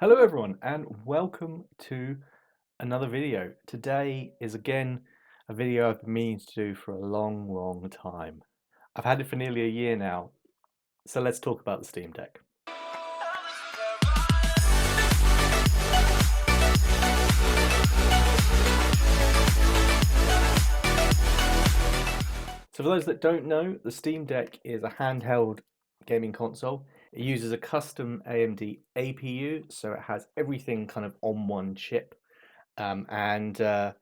Hello everyone and welcome to another video. Today is again a video I've been meaning to do for a long time. I've had it for nearly a year now, so let's talk about the Steam Deck. So for those that don't know, the Steam Deck is a handheld gaming console. It uses a custom AMD APU, so it has everything kind of on one chip. Yeah,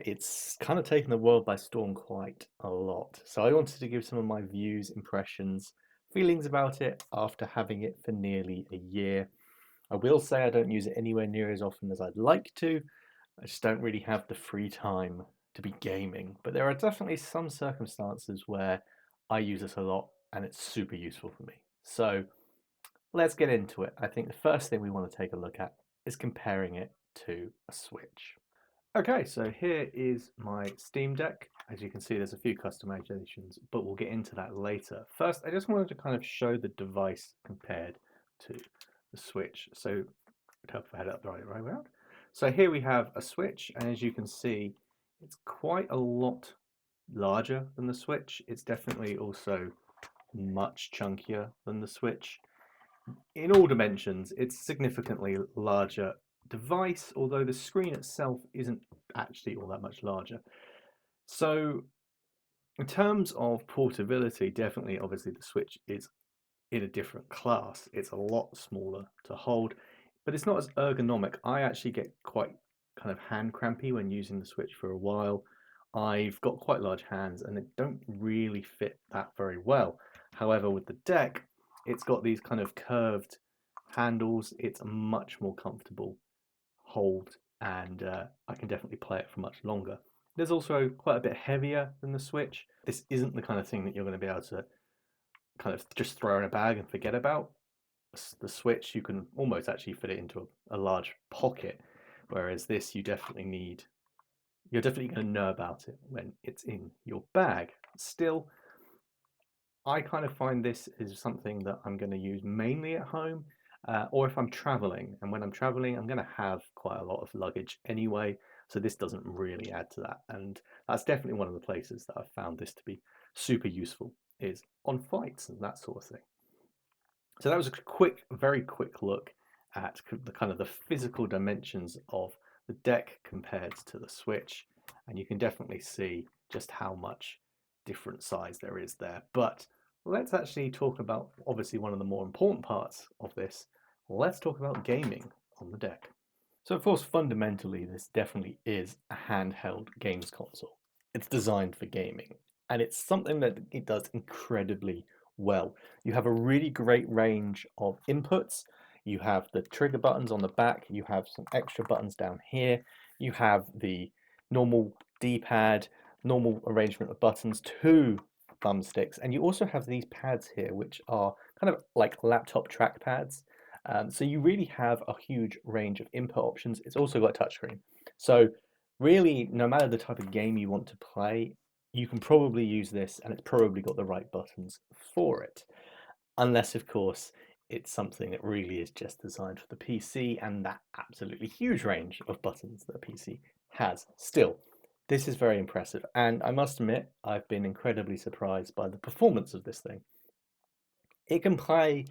it's kind of taken the world by storm quite a lot. So I wanted to give some of my views, impressions, feelings about it after having it for nearly a year. I will say I don't use it anywhere near as often as I'd like to. I just don't really have the free time to be gaming. But there are definitely some circumstances where I use this a lot and it's super useful for me. So let's get into it. I think the first thing we want to take a look at is comparing it to a Switch. Okay, so here is my Steam Deck. As you can see, there's a few customizations, but we'll get into that later. First, I just wanted to kind of show the device compared to the Switch. So, hope I had it up the right way around. So here we have a Switch, and as you can see, it's quite a lot larger than the Switch. It's definitely also much chunkier than the Switch. In all dimensions, it's significantly larger device, although the screen itself isn't actually all that much larger. So in terms of portability, definitely, obviously the Switch is in a different class. It's a lot smaller to hold, but it's not as ergonomic. I actually get quite kind of hand crampy when using the Switch for a while. I've got quite large hands and they don't really fit that very well. However, with the deck, it's got these kind of curved handles. It's a much more comfortable hold, and I can definitely play it for much longer. It is also quite a bit heavier than the Switch. This isn't the kind of thing that you're going to be able to kind of just throw in a bag and forget about. The Switch, you can almost actually fit it into a large pocket, whereas this you're definitely going to know about it when it's in your bag. Still, I kind of find this is something that I'm going to use mainly at home, or if I'm traveling. And when I'm traveling, I'm going to have quite a lot of luggage anyway, so this doesn't really add to that. And that's definitely one of the places that I've found this to be super useful, is on flights and that sort of thing. So that was a very quick look at the kind of the physical dimensions of the deck compared to the Switch, and you can definitely see just how much different size there is there. But let's actually talk about, obviously, one of the more important parts of this. Let's talk about gaming on the deck. So of course, fundamentally, this definitely is a handheld games console. It's designed for gaming, and it's something that it does incredibly well. You have a really great range of inputs. You have the trigger buttons on the back, you have some extra buttons down here, you have the normal D-pad, normal arrangement of buttons, two thumbsticks, and you also have these pads here, which are kind of like laptop trackpads. So you really have a huge range of input options. It's also got a touchscreen. So really, no matter the type of game you want to play, you can probably use this and it's probably got the right buttons for it. Unless, of course, it's something that really is just designed for the PC and that absolutely huge range of buttons that a PC has. Still, this is very impressive, and I must admit, I've been incredibly surprised by the performance of this thing. It can play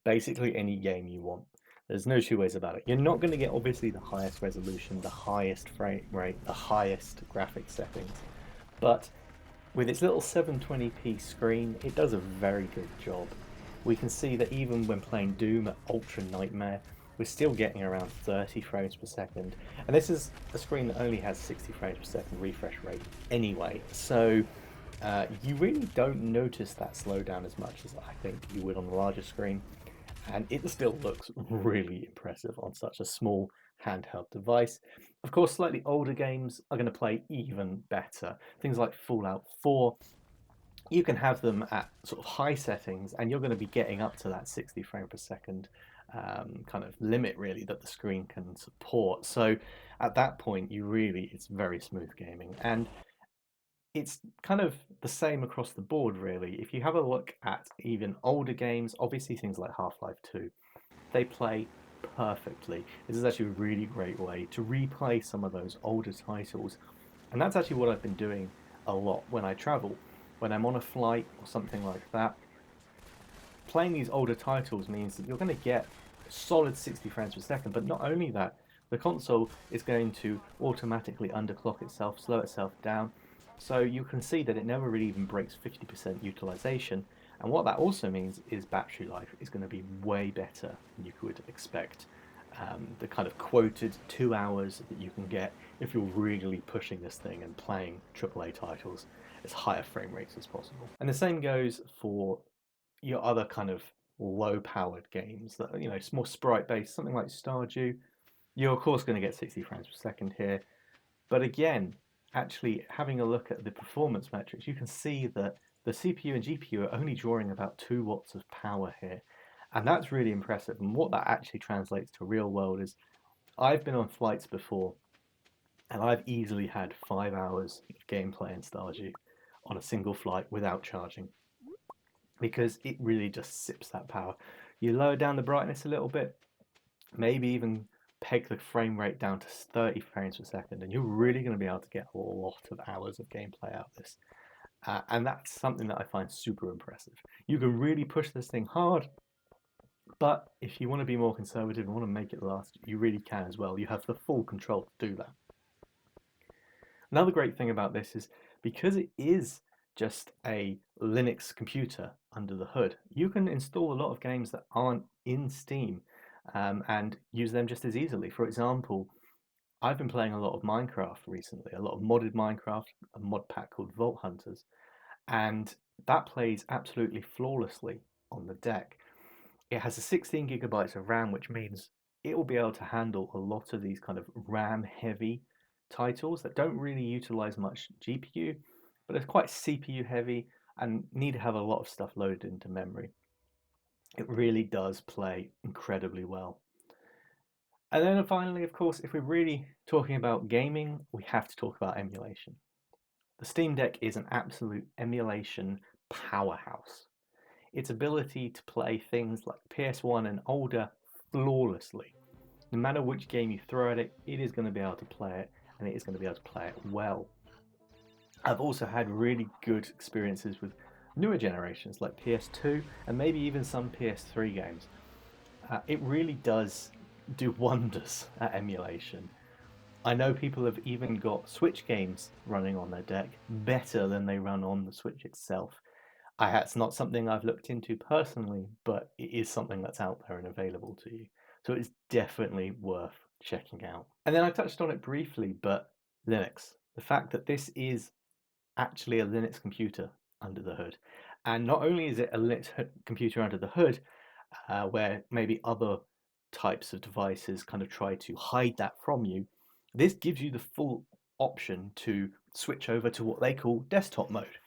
basically any game you want. There's no two ways about it. You're not going to get obviously the highest resolution, the highest frame rate, the highest graphics settings, but with its little 720p screen, it does a very good job. We can see that even when playing Doom at Ultra Nightmare, we're still getting around 30 frames per second. And this is a screen that only has 60 frames per second refresh rate anyway. So you really don't notice that slowdown as much as I think you would on the larger screen. And it still looks really impressive on such a small handheld device. Of course, slightly older games are going to play even better. Things like Fallout 4, you can have them at sort of high settings and you're going to be getting up to that 60 frame per second kind of limit really that the screen can support. So at that point, it's very smooth gaming. And it's kind of the same across the board, really. If you have a look at even older games, obviously things like Half-Life 2, they play perfectly. This is actually a really great way to replay some of those older titles. And that's actually what I've been doing a lot when I travel. When I'm on a flight or something like that, playing these older titles means that you're going to get solid 60 frames per second. But not only that, the console is going to automatically underclock itself, slow itself down. So you can see that it never really even breaks 50% utilization. And what that also means is battery life is going to be way better than you could expect. The kind of quoted 2 hours that you can get if you're really pushing this thing and playing AAA titles as higher frame rates as possible. And the same goes for your other kind of low powered games that, it's more sprite based, something like Stardew. You're of course going to get 60 frames per second here, but again, actually having a look at the performance metrics, you can see that the CPU and GPU are only drawing about 2 watts of power here, and that's really impressive. And what that actually translates to real world is, I've been on flights before and I've easily had 5 hours of gameplay in Stardew on a single flight without charging, because it really just sips that power. You lower down the brightness a little bit, maybe even peg the frame rate down to 30 frames per second, and you're really going to be able to get a lot of hours of gameplay out of this. And that's something that I find super impressive. You can really push this thing hard, but if you want to be more conservative and want to make it last, you really can as well. You have the full control to do that. Another great thing about this is, because it is just a Linux computer under the hood, you can install a lot of games that aren't in Steam, and use them just as easily. For example, I've been playing a lot of Minecraft recently, a lot of modded Minecraft, a mod pack called Vault Hunters, and that plays absolutely flawlessly on the deck. It has a 16 gigabytes of RAM, which means it will be able to handle a lot of these kind of RAM heavy titles that don't really utilize much GPU, but it's quite CPU heavy and need to have a lot of stuff loaded into memory. It really does play incredibly well. And then finally, of course, if we're really talking about gaming, we have to talk about emulation. The Steam Deck is an absolute emulation powerhouse. Its ability to play things like PS1 and older flawlessly. No matter which game you throw at it, it is going to be able to play it, and it is going to be able to play it well. I've also had really good experiences with newer generations like PS2 and maybe even some PS3 games. It really does do wonders at emulation. I know people have even got Switch games running on their deck better than they run on the Switch itself. It's not something I've looked into personally, but it is something that's out there and available to you. So it's definitely worth checking out. And then I touched on it briefly, but Linux. The fact that this is actually a Linux computer under the hood. And not only is it a Linux computer under the hood, where maybe other types of devices kind of try to hide that from you, this gives you the full option to switch over to what they call desktop mode.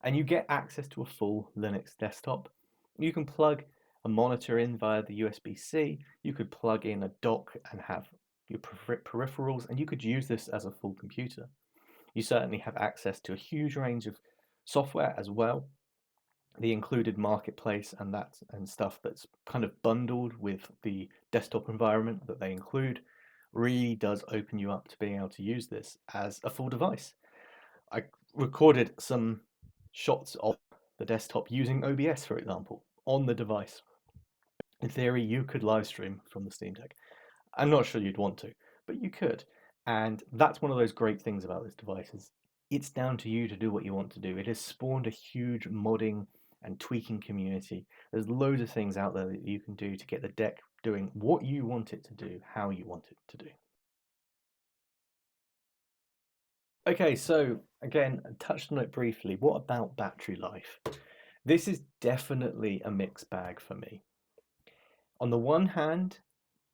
And you get access to a full Linux desktop. You can plug a monitor in via the USB-C. You could plug in a dock and have your peripherals, and you could use this as a full computer. You certainly have access to a huge range of software as well. The included marketplace and stuff that's kind of bundled with the desktop environment that they include really does open you up to being able to use this as a full device. I recorded some shots of the desktop using OBS, for example, on the device. In theory, you could live stream from the Steam Deck. I'm not sure you'd want to, but you could. And that's one of those great things about this device is it's down to you to do what you want to do. It has spawned a huge modding and tweaking community. There's loads of things out there that you can do to get the deck doing what you want it to do, how you want it to do. Okay, so again, I touched on it briefly. What about battery life? This is definitely a mixed bag for me. On the one hand,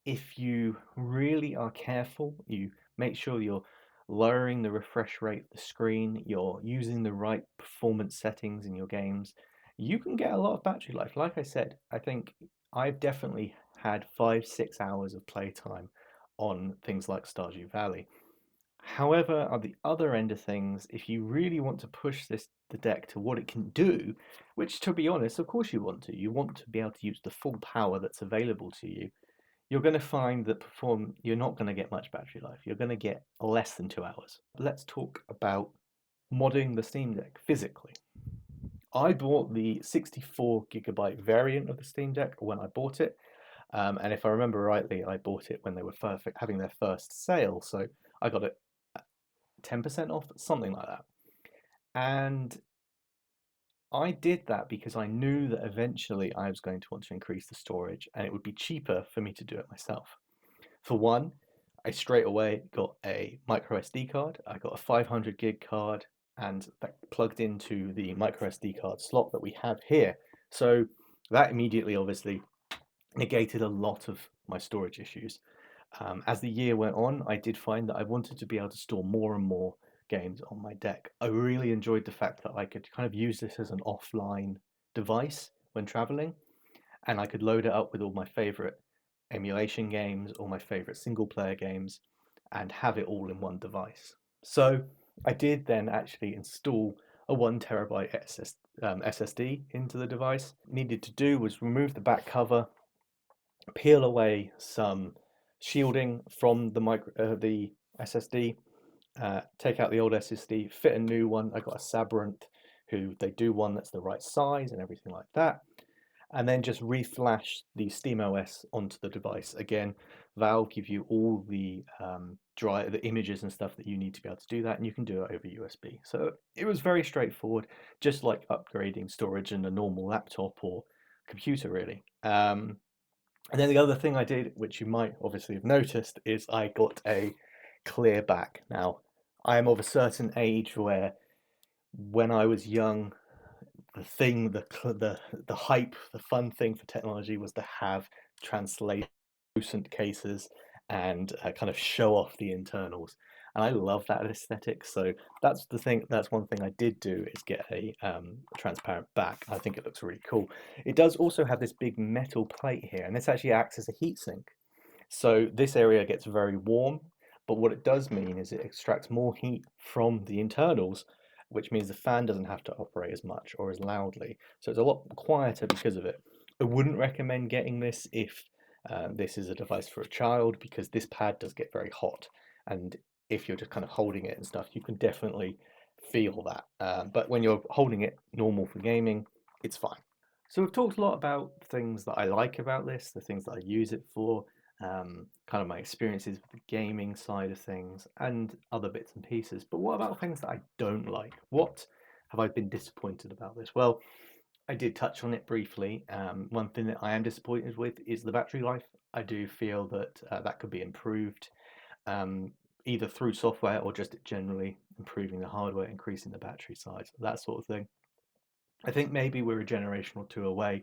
if you really are careful, you make sure you're lowering the refresh rate of the screen, you're using the right performance settings in your games, you can get a lot of battery life. Like I said, I think I've definitely had 5-6 hours of playtime on things like Stardew Valley. However, at the other end of things, if you really want to push the deck to what it can do, which to be honest, of course you want to be able to use the full power that's available to you, you're going to find that you're not going to get much battery life. You're going to get less than 2 hours. Let's talk about modding the Steam Deck physically. I bought the 64 GB variant of the Steam Deck when I bought it. And if I remember rightly, I bought it when they were having their first sale. So I got it 10% off, something like that. And I did that because I knew that eventually I was going to want to increase the storage and it would be cheaper for me to do it myself. For one, I straight away got a micro SD card. I got a 500 gig card and that plugged into the micro SD card slot that we have here. So that immediately obviously negated a lot of my storage issues. As the year went on, I did find that I wanted to be able to store more and more games on my deck. I really enjoyed the fact that I could kind of use this as an offline device when traveling, and I could load it up with all my favorite emulation games, all my favorite single player games, and have it all in one device. So I did then actually install a 1 TB SSD into the device. Needed to do was remove the back cover, peel away some shielding from the SSD, take out the old SSD, fit a new one. I got a Sabrent, who they do one that's the right size and everything like that, and then just reflash the SteamOS onto the device. Again, Valve give you all the the images and stuff that you need to be able to do that, and you can do it over USB. So it was very straightforward, just like upgrading storage in a normal laptop or computer, really. And then the other thing I did, which you might obviously have noticed, is I got a clear back. Now, I am of a certain age where when I was young, the hype, the fun thing for technology was to have translucent cases and kind of show off the internals. And I love that aesthetic. So that's the thing. That's one thing I did do, is get a transparent back. I think it looks really cool. It does also have this big metal plate here, and this actually acts as a heatsink. So this area gets very warm, but what it does mean is it extracts more heat from the internals, which means the fan doesn't have to operate as much or as loudly. So it's a lot quieter because of it. I wouldn't recommend getting this if this is a device for a child, because this pad does get very hot. And if you're just kind of holding it and stuff, you can definitely feel that. But when you're holding it normal for gaming, it's fine. So we've talked a lot about things that I like about this, the things that I use it for, kind of my experiences with the gaming side of things, and other bits and pieces. But what about things that I don't like? What have I been disappointed about this? Well, I did touch on it briefly. One thing that I am disappointed with is the battery life. I do feel that that could be improved, either through software or just generally improving the hardware, increasing the battery size, that sort of thing. I think maybe we're a generation or two away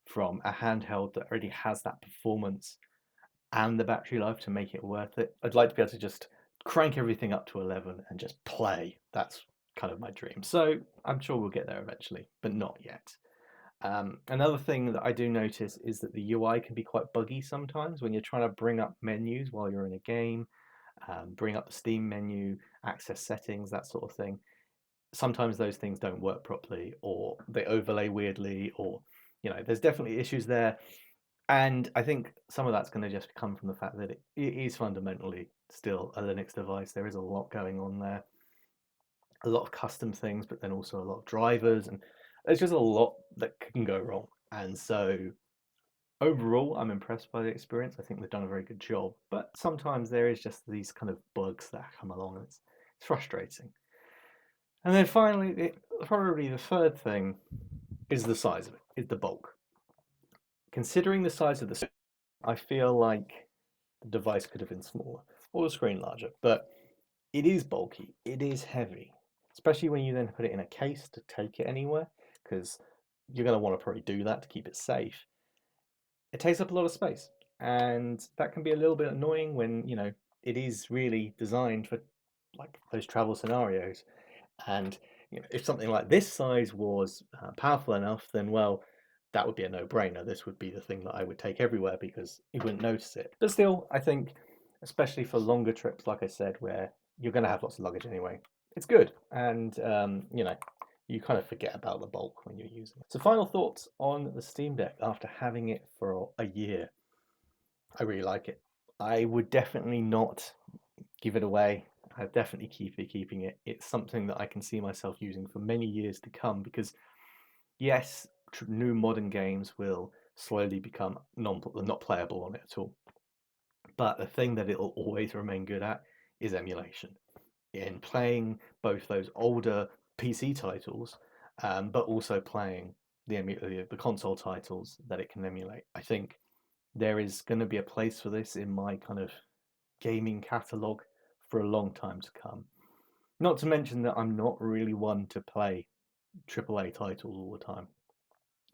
from a handheld that already has that performance and the battery life to make it worth it. I'd like to be able to just crank everything up to 11 and just play. That's kind of my dream. So I'm sure we'll get there eventually, but not yet. Another thing that I do notice is that the UI can be quite buggy sometimes when you're trying to bring up menus while you're in a game, bring up the Steam menu, access settings, that sort of thing. Sometimes those things don't work properly, or they overlay weirdly, or there's definitely issues there. And I think some of that's going to just come from the fact that it is fundamentally still a Linux device. There is a lot going on there, a lot of custom things, but then also a lot of drivers, and there's just a lot that can go wrong. And so overall, I'm impressed by the experience. I think they've done a very good job, but sometimes there is just these kind of bugs that come along, and it's frustrating. And then finally, probably the third thing is the size of it, is the bulk. Considering the size of the screen, I feel like the device could have been smaller or the screen larger, but it is bulky, it is heavy, especially when you then put it in a case to take it anywhere, because you're going to want to probably do that to keep it safe. It takes up a lot of space, and that can be a little bit annoying when it is really designed for like those travel scenarios. And if something like this size was powerful enough, then well, that would be a no-brainer. This would be the thing that I would take everywhere because you wouldn't notice it. But still, I think, especially for longer trips, like I said, where you're going to have lots of luggage anyway, it's good. And you kind of forget about the bulk when you're using it. So final thoughts on the Steam Deck after having it for a year. I really like it. I would definitely not give it away. I'd definitely keeping it. It's something that I can see myself using for many years to come because yes, new modern games will slowly become not playable on it at all. But the thing that it'll always remain good at is emulation. In playing both those older PC titles, but also playing the console titles that it can emulate. I think there is going to be a place for this in my kind of gaming catalog for a long time to come. Not to mention that I'm not really one to play AAA titles all the time.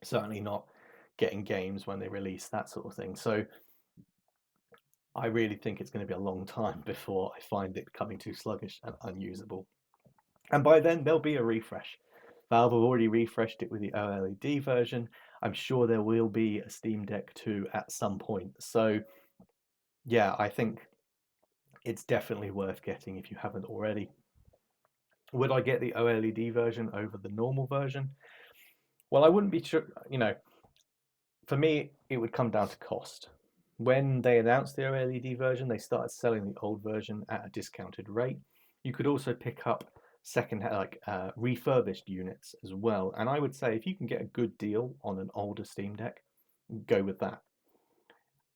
Certainly not getting games when they release, that sort of thing. So I really think it's going to be a long time before I find it becoming too sluggish and unusable. And by then, there'll be a refresh. Valve have already refreshed it with the OLED version. I'm sure there will be a Steam Deck 2 at some point. So, yeah, I think it's definitely worth getting if you haven't already. Would I get the OLED version over the normal version? Well, I wouldn't be sure, for me, it would come down to cost. When they announced the OLED version, they started selling the old version at a discounted rate. You could also pick up refurbished units as well. And I would say if you can get a good deal on an older Steam Deck, go with that.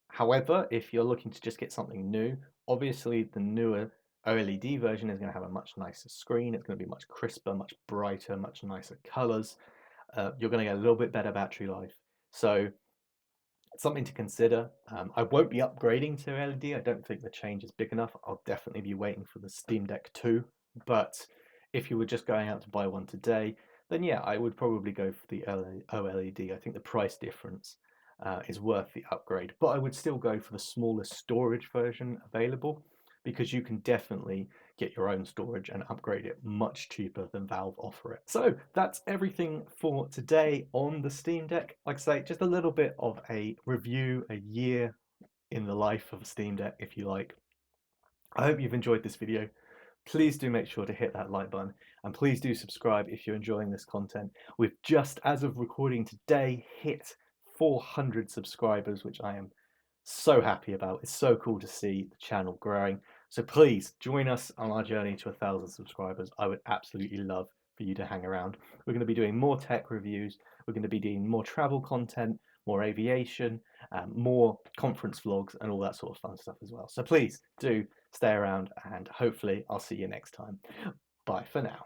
However, if you're looking to just get something new, obviously the newer OLED version is going to have a much nicer screen. It's going to be much crisper, much brighter, much nicer colors. You're going to get a little bit better battery life. So something to consider. I won't be upgrading to LED. I don't think the change is big enough. I'll definitely be waiting for the Steam Deck 2. But if you were just going out to buy one today, then yeah, I would probably go for the OLED. I think the price difference is worth the upgrade. But I would still go for the smallest storage version available because you can definitely get your own storage and upgrade it much cheaper than Valve offer it. So that's everything for today on the Steam Deck. Like I say, just a little bit of a review, a year in the life of a Steam Deck, if you like. I hope you've enjoyed this video. Please do make sure to hit that like button and please do subscribe if you're enjoying this content. We've just, as of recording today, hit 400 subscribers, which I am so happy about. It's so cool to see the channel growing. So please join us on our journey to 1,000 subscribers. I would absolutely love for you to hang around. We're going to be doing more tech reviews. We're going to be doing more travel content, more aviation, more conference vlogs, and all that sort of fun stuff as well. So please do stay around, and hopefully I'll see you next time. Bye for now.